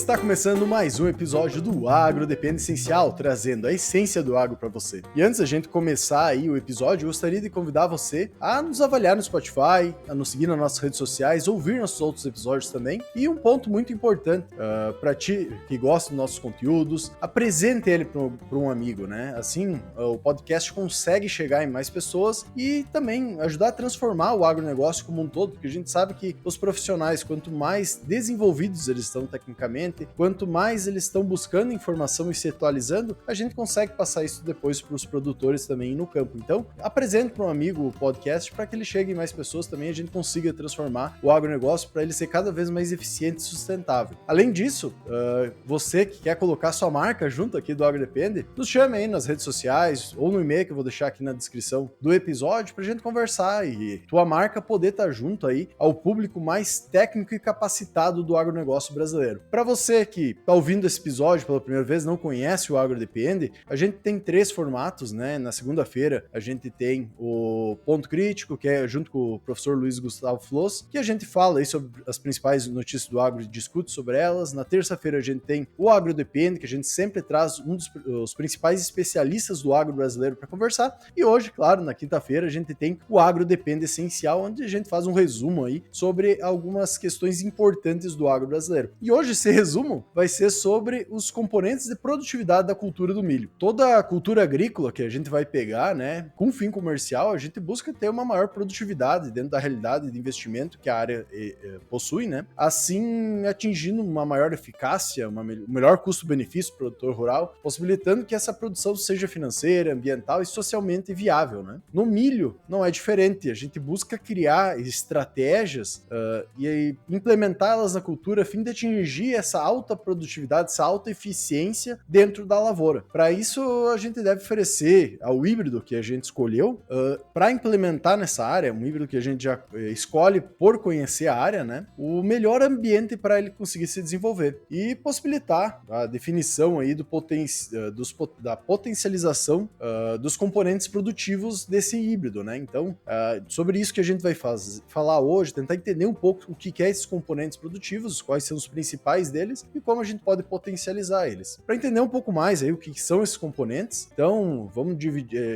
Está começando mais um episódio do Agro Depende Essencial, trazendo a essência do agro para você. E antes da gente começar aí o episódio, eu gostaria de convidar você a nos avaliar no Spotify, a nos seguir nas nossas redes sociais, ouvir nossos outros episódios também. E um ponto muito importante para ti que gosta dos nossos conteúdos, apresente ele para um amigo, né? Assim, o podcast consegue chegar em mais pessoas e também ajudar a transformar o agronegócio como um todo, porque a gente sabe que os profissionais, quanto mais desenvolvidos eles estão tecnicamente, quanto mais eles estão buscando informação e se atualizando, a gente consegue passar isso depois para os produtores também no campo. Então, apresente para um amigo o podcast para que ele chegue em mais pessoas também e a gente consiga transformar o agronegócio para ele ser cada vez mais eficiente e sustentável. Além disso, você que quer colocar sua marca junto aqui do Agro Depende, nos chame aí nas redes sociais ou no e-mail que eu vou deixar aqui na descrição do episódio para a gente conversar e tua marca poder estar junto aí ao público mais técnico e capacitado do agronegócio brasileiro. Para você que está ouvindo esse episódio pela primeira vez, não conhece o Agro Depende, a gente tem 3 formatos, né? Na segunda-feira a gente tem o Ponto Crítico, que é junto com o professor Luiz Gustavo Flos, que a gente fala aí sobre as principais notícias do agro e discute sobre elas. Na terça-feira a gente tem o Agro Depende, que a gente sempre traz os principais especialistas do agro brasileiro para conversar. E hoje, claro, na quinta-feira a gente tem o Agro Depende Essencial, onde a gente faz um resumo aí sobre algumas questões importantes do agro brasileiro. E hoje esse resumo vai ser sobre os componentes de produtividade da cultura do milho. Toda a cultura agrícola que a gente vai pegar, né, com fim comercial, a gente busca ter uma maior produtividade dentro da realidade de investimento que a área possui, né, assim atingindo uma maior eficácia, um melhor custo-benefício para o produtor rural, possibilitando que essa produção seja financeira, ambiental e socialmente viável, né. No milho não é diferente, a gente busca criar estratégias e implementá-las na cultura a fim de atingir essa alta produtividade, essa alta eficiência dentro da lavoura. Para isso, a gente deve oferecer ao híbrido que a gente escolheu, para implementar nessa área, um híbrido que a gente já escolhe por conhecer a área, né, o melhor ambiente para ele conseguir se desenvolver e possibilitar a definição aí da potencialização dos componentes produtivos desse híbrido, né? Então, sobre isso que a gente vai falar hoje, tentar entender um pouco o que é esses componentes produtivos, quais são os principais deles e como a gente pode potencializar eles. Para entender um pouco mais aí o que são esses componentes, então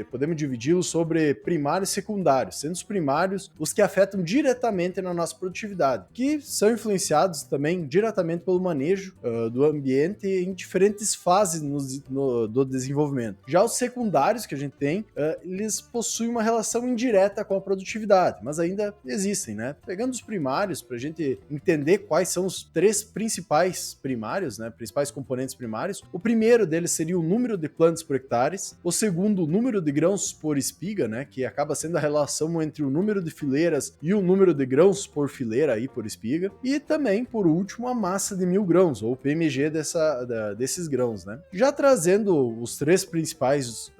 podemos dividi-los sobre primários e secundários, sendo os primários os que afetam diretamente na nossa produtividade, que são influenciados também diretamente pelo manejo do ambiente em diferentes fases do desenvolvimento. Já os secundários que a gente tem, eles possuem uma relação indireta com a produtividade, mas ainda existem, né? Pegando os primários, para a gente entender quais são os 3 principais primários, né? Principais componentes primários. O primeiro deles seria o número de plantas por hectares. O segundo, o número de grãos por espiga, né? Que acaba sendo a relação entre o número de fileiras e o número de grãos por fileira aí por espiga. E também, por último, a massa de 1000 grãos, ou PMG desses grãos, né? Já trazendo os 3 principais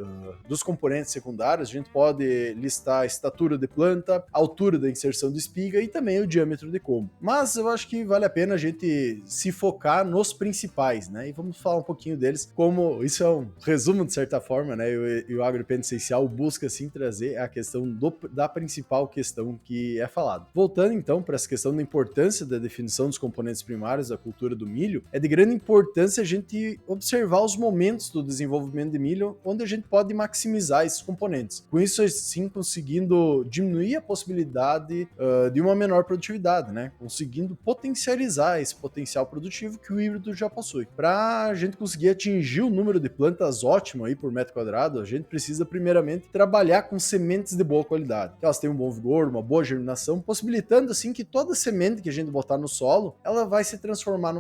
dos componentes secundários, a gente pode listar a estatura de planta, a altura da inserção de espiga e também o diâmetro de colmo. Mas eu acho que vale a pena a gente se focar nos principais, né? E vamos falar um pouquinho deles, como isso é um resumo de certa forma, né? E o Agro Depende Essencial busca assim trazer a questão da principal questão que é falado. Voltando então para essa questão da importância da definição dos componentes primários da cultura do milho, é de grande importância a gente observar os momentos do desenvolvimento de milho onde a gente pode maximizar esses componentes. Com isso, assim, conseguindo diminuir a possibilidade de uma menor produtividade, né? Conseguindo potencializar esse potencial produtivo que o híbrido já possui. Para a gente conseguir atingir o número de plantas ótimo aí por metro quadrado, a gente precisa primeiramente trabalhar com sementes de boa qualidade, que elas tenham um bom vigor, uma boa germinação, possibilitando assim que toda semente que a gente botar no solo, ela vai se transformar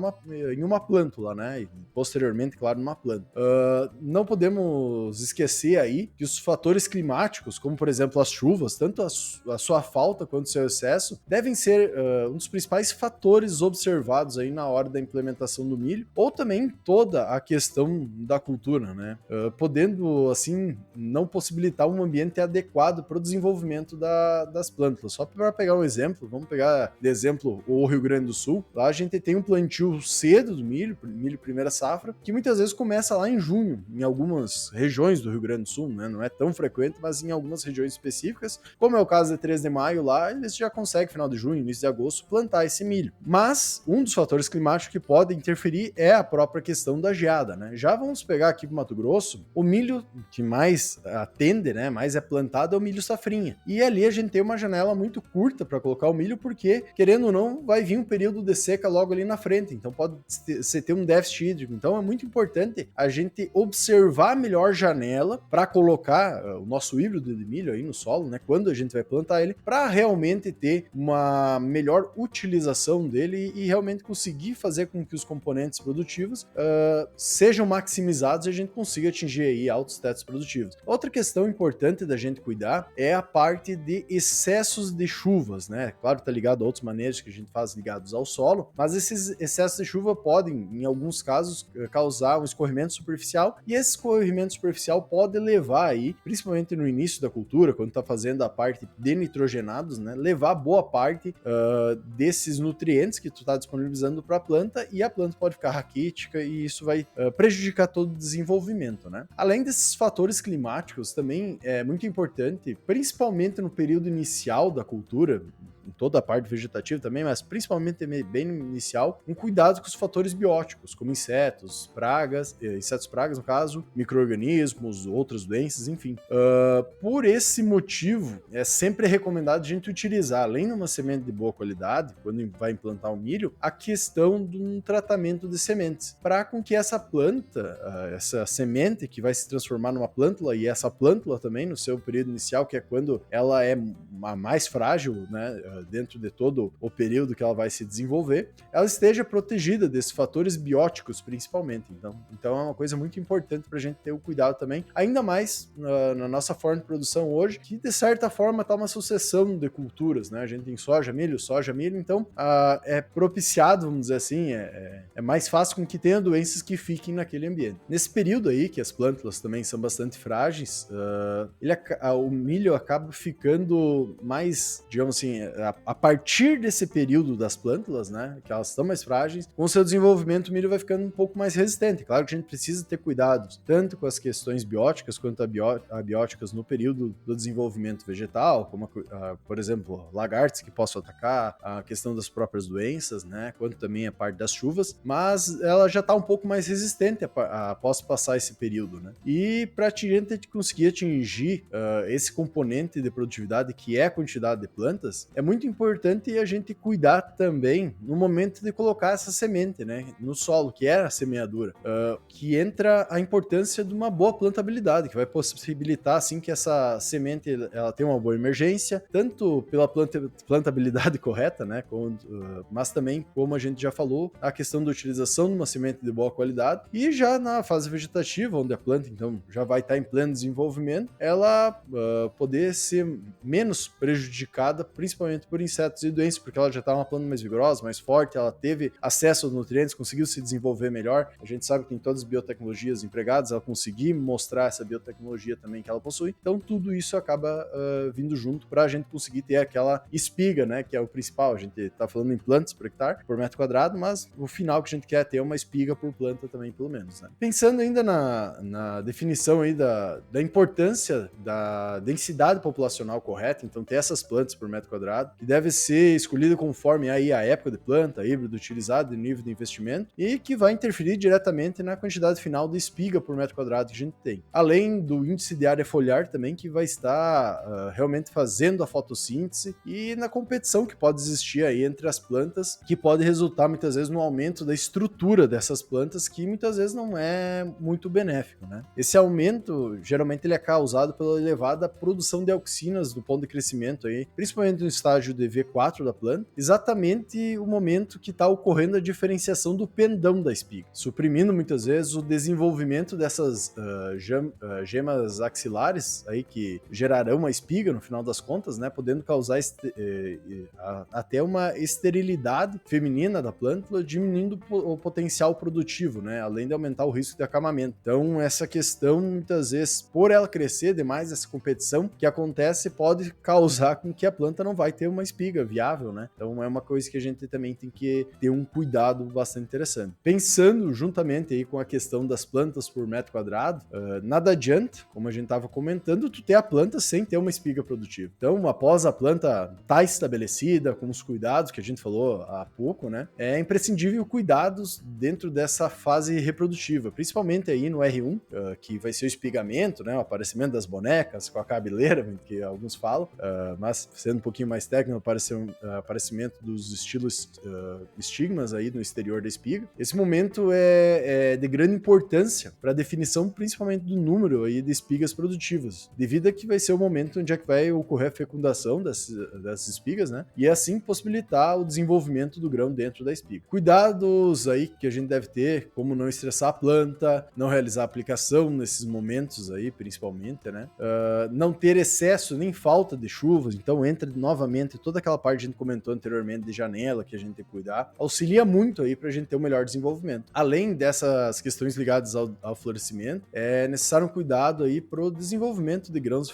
em uma plântula, né? E posteriormente, claro, numa planta. Não podemos esquecer aí que os fatores climáticos, como por exemplo as chuvas, tanto a sua falta quanto o seu excesso, devem ser um dos principais fatores observados aí na hora da implementação do milho, ou também toda a questão da cultura, né? Podendo, assim, não possibilitar um ambiente adequado para o desenvolvimento das plantas. Só para pegar um exemplo, vamos pegar de exemplo o Rio Grande do Sul. Lá a gente tem um plantio cedo do milho primeira safra, que muitas vezes começa lá em junho, em algumas regiões do Rio Grande do Sul, né? Não é tão frequente, mas em algumas regiões específicas, como é o caso de 3 de maio lá, eles já conseguem, final de junho, início de agosto, plantar esse milho. Mas um dos fatores climáticos que pode interferir é a própria questão da geada, né? Já vamos pegar aqui para o Mato Grosso, o milho que mais atende, né, mais é plantado é o milho safrinha. E ali a gente tem uma janela muito curta para colocar o milho, porque, querendo ou não, vai vir um período de seca logo ali na frente, então pode você ter um déficit hídrico. Então é muito importante a gente observar a melhor janela para colocar o nosso híbrido de milho aí no solo, né, quando a gente vai plantar ele, para realmente ter uma melhor utilização dele e realmente conseguir fazer com que os componentes produtivos sejam maximizados e a gente consiga atingir aí altos tetos produtivos. Outra questão importante da gente cuidar é a parte de excessos de chuvas, né? Claro, tá ligado a outros manejos que a gente faz ligados ao solo, mas esses excessos de chuva podem, em alguns casos, causar um escorrimento superficial, e esse escorrimento superficial pode levar aí, principalmente no início da cultura, quando tá fazendo a parte de nitrogenados, né? Levar boa parte desses nutrientes que tu tá disponibilizando para a planta, e a planta pode ficar raquítica e isso vai prejudicar todo o desenvolvimento, né? Além desses fatores climáticos, também é muito importante, principalmente no período inicial da cultura, em toda a parte vegetativa também, mas principalmente bem no inicial, um cuidado com os fatores bióticos, como insetos pragas no caso, micro-organismos, outras doenças, enfim. Por esse motivo, é sempre recomendado a gente utilizar, além de uma semente de boa qualidade, quando vai implantar o milho, a questão de um tratamento de sementes, para com que essa planta, essa semente que vai se transformar numa plântula, e essa plântula também no seu período inicial, que é quando ela é a mais frágil, né, dentro de todo o período que ela vai se desenvolver, ela esteja protegida desses fatores bióticos principalmente. Então é uma coisa muito importante para a gente ter o cuidado também, ainda mais na nossa forma de produção hoje, que de certa forma está uma sucessão de culturas, né? A gente tem soja, milho, então é propiciado, vamos dizer assim, é mais fácil com que tenha doenças que fiquem naquele ambiente. Nesse período aí, que as plântulas também são bastante frágeis, o milho acaba ficando mais, digamos assim, a partir desse período das plântulas, né, que elas estão mais frágeis, com o seu desenvolvimento o milho vai ficando um pouco mais resistente. Claro que a gente precisa ter cuidados, tanto com as questões bióticas quanto abióticas no período do desenvolvimento vegetal, como, por exemplo, lagartos que possam atacar, a questão das próprias doenças, né, quanto também a parte das chuvas, mas ela já está um pouco mais resistente após passar esse período, né. E para a gente conseguir atingir esse componente de produtividade, que é a quantidade de plantas, é muito importante a gente cuidar também no momento de colocar essa semente, né, no solo, que é a semeadura, que entra a importância de uma boa plantabilidade, que vai possibilitar, assim, que essa semente ela tenha uma boa emergência, tanto pela plantabilidade correta, né, mas também, como a gente já falou, a questão da utilização de uma semente de boa qualidade, e já na fase vegetativa, onde a planta, então, já vai estar em pleno desenvolvimento, ela poder ser menos prejudicada, principalmente por insetos e doenças, porque ela já está uma planta mais vigorosa, mais forte, ela teve acesso aos nutrientes, conseguiu se desenvolver melhor. A gente sabe que tem todas as biotecnologias empregadas, ela conseguir mostrar essa biotecnologia também que ela possui. Então tudo isso acaba vindo junto para a gente conseguir ter aquela espiga, né, que é o principal. A gente está falando em plantas por hectare, por metro quadrado, mas o final que a gente quer é ter uma espiga por planta também, pelo menos, né? Pensando ainda na definição aí da importância da densidade populacional correta, então ter essas plantas por metro quadrado, que deve ser escolhido conforme aí a época de planta, híbrido utilizado e nível de investimento, e que vai interferir diretamente na quantidade final de espiga por metro quadrado que a gente tem. Além do índice de área foliar também, que vai estar realmente fazendo a fotossíntese, e na competição que pode existir aí entre as plantas, que pode resultar muitas vezes no aumento da estrutura dessas plantas, que muitas vezes não é muito benéfico, né? Esse aumento, geralmente ele é causado pela elevada produção de auxinas do ponto de crescimento aí, principalmente no estágio de V4 da planta, exatamente o momento que está ocorrendo a diferenciação do pendão da espiga, suprimindo muitas vezes o desenvolvimento dessas gemas axilares aí que gerarão uma espiga no final das contas, né, podendo causar até uma esterilidade feminina da plântula, diminuindo o potencial produtivo, né, além de aumentar o risco de acamamento. Então essa questão, muitas vezes, por ela crescer demais, essa competição que acontece pode causar com que a planta não vai ter uma uma espiga viável, né? Então é uma coisa que a gente também tem que ter um cuidado bastante interessante. Pensando juntamente aí com a questão das plantas por metro quadrado, nada adianta, como a gente estava comentando, tu ter a planta sem ter uma espiga produtiva. Então, após a planta estar estabelecida, com os cuidados que a gente falou há pouco, né? É imprescindível cuidados dentro dessa fase reprodutiva, principalmente aí no R1, que vai ser o espigamento, né? O aparecimento das bonecas com a cabeleira, que alguns falam, mas sendo um pouquinho mais técnico, aparecimento dos estilos estigmas aí no exterior da espiga. Esse momento é de grande importância para a definição principalmente do número aí de espigas produtivas, devido a que vai ser o momento onde é que vai ocorrer a fecundação das espigas, né? E assim possibilitar o desenvolvimento do grão dentro da espiga. Cuidados aí que a gente deve ter, como não estressar a planta, não realizar aplicação nesses momentos aí, principalmente, né? Não ter excesso nem falta de chuvas, então entra novamente toda aquela parte que a gente comentou anteriormente de janela que a gente tem que cuidar, auxilia muito aí pra gente ter um melhor desenvolvimento. Além dessas questões ligadas ao florescimento, é necessário um cuidado aí pro desenvolvimento de grãos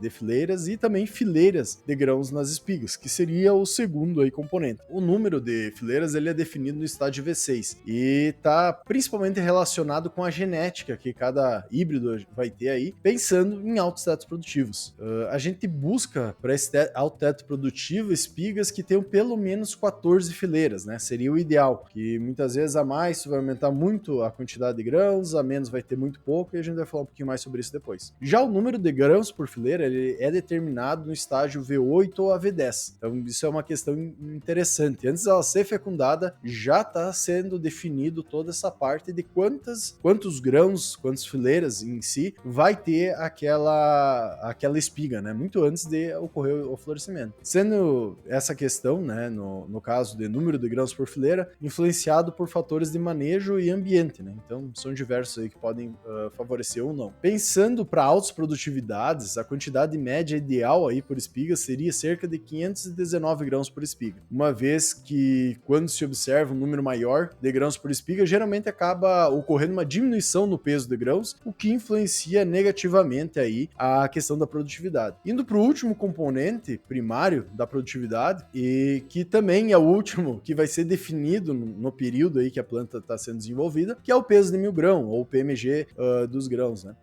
de fileiras e também fileiras de grãos nas espigas, que seria o segundo aí componente. O número de fileiras ele é definido no estágio V6 e está principalmente relacionado com a genética que cada híbrido vai ter aí, pensando em altos tetos produtivos. A gente busca para esse alto teto produtivo espigas que tenham pelo menos 14 fileiras, né? Seria o ideal, que muitas vezes a mais vai aumentar muito a quantidade de grãos, a menos vai ter muito pouco, e a gente vai falar um pouquinho mais sobre isso depois. Já o número de grãos por fileira ele é determinado no estágio V8 ou a V10. Então isso é uma questão interessante. Antes dela ser fecundada, já está sendo definido toda essa parte de quantos grãos, quantas fileiras em si vai ter aquela espiga, né? Muito antes de ocorrer o florescimento. Sendo essa questão, né, no caso de número de grãos por fileira, influenciado por fatores de manejo e ambiente, né? Então são diversos aí que podem favorecer ou não. Pensando para altas produtividades, a quantidade média ideal aí por espiga seria cerca de 519 grãos por espiga, uma vez que quando se observa um número maior de grãos por espiga, geralmente acaba ocorrendo uma diminuição no peso de grãos, o que influencia negativamente aí a questão da produtividade. Indo para o último componente primário da produtividade, e que também é o último que vai ser definido no período aí que a planta está sendo desenvolvida, que é o peso de 1000 grão, ou PMG dos grãos, né?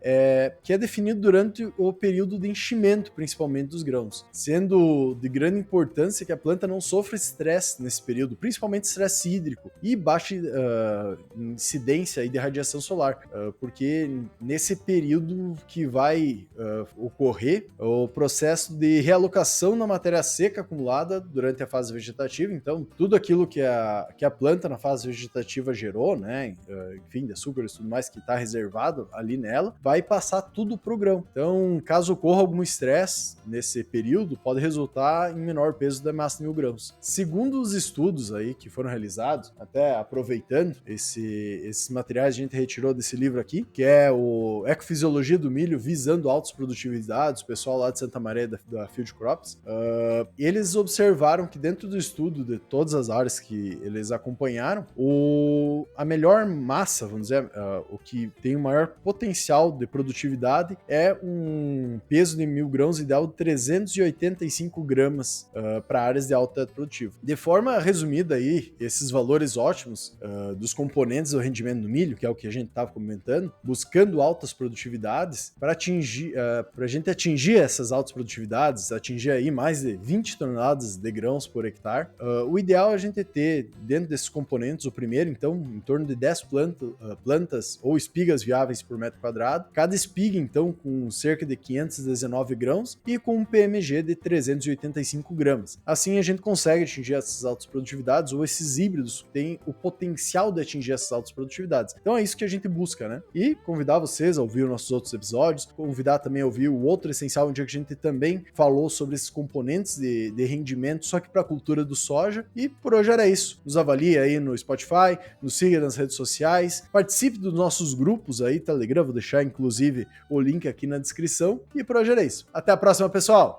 Que é definido durante o período de enchimento, principalmente dos grãos, sendo de grande importância que a planta não sofra estresse nesse período, principalmente estresse hídrico e baixa incidência aí de radiação solar, porque nesse período que vai ocorrer o processo de realocação na matéria seca acumulada durante a fase vegetativa. Então tudo aquilo que a planta na fase vegetativa gerou, né, enfim, de açúcares e tudo mais que está reservado ali nela, vai passar tudo pro grão. Então, caso ocorra algum estresse nesse período, pode resultar em menor peso da massa de 1000 grãos. Segundo os estudos aí que foram realizados, até aproveitando esses materiais a gente retirou desse livro aqui, que é o Ecofisiologia do Milho visando altas produtividades, o pessoal lá de Santa Maria da Field Crops, eles observaram que dentro do estudo de todas as áreas que eles acompanharam, a melhor massa, vamos dizer, o que tem o maior potencial de produtividade é um peso de 1000 grãos ideal de 385 gramas para áreas de alto teto produtivo. De forma resumida aí, esses valores ótimos dos componentes do rendimento do milho, que é o que a gente estava comentando, buscando altas produtividades, para a gente atingir essas altas produtividades, atingir aí mais de 20 toneladas de grãos por hectare, o ideal é a gente ter dentro desses componentes, o primeiro, então, em torno de 10 plantas ou espigas viáveis por metro quadrado, cada espiga, então, com cerca de 519 grãos e com um PMG de 385 gramas. Assim, a gente consegue atingir essas altas produtividades, ou esses híbridos têm o potencial de atingir essas altas produtividades. Então é isso que a gente busca, né? E convidar vocês a ouvir os nossos outros episódios, convidar também a ouvir o outro essencial, onde a gente também falou sobre esses componentes de rendimento, só que para a cultura do soja. E por hoje era isso. Nos avalie aí no Spotify, nos siga nas redes sociais, participe dos nossos grupos aí, Telegram, vou deixar inclusive o link aqui na descrição. E por hoje era isso. Até a próxima, pessoal!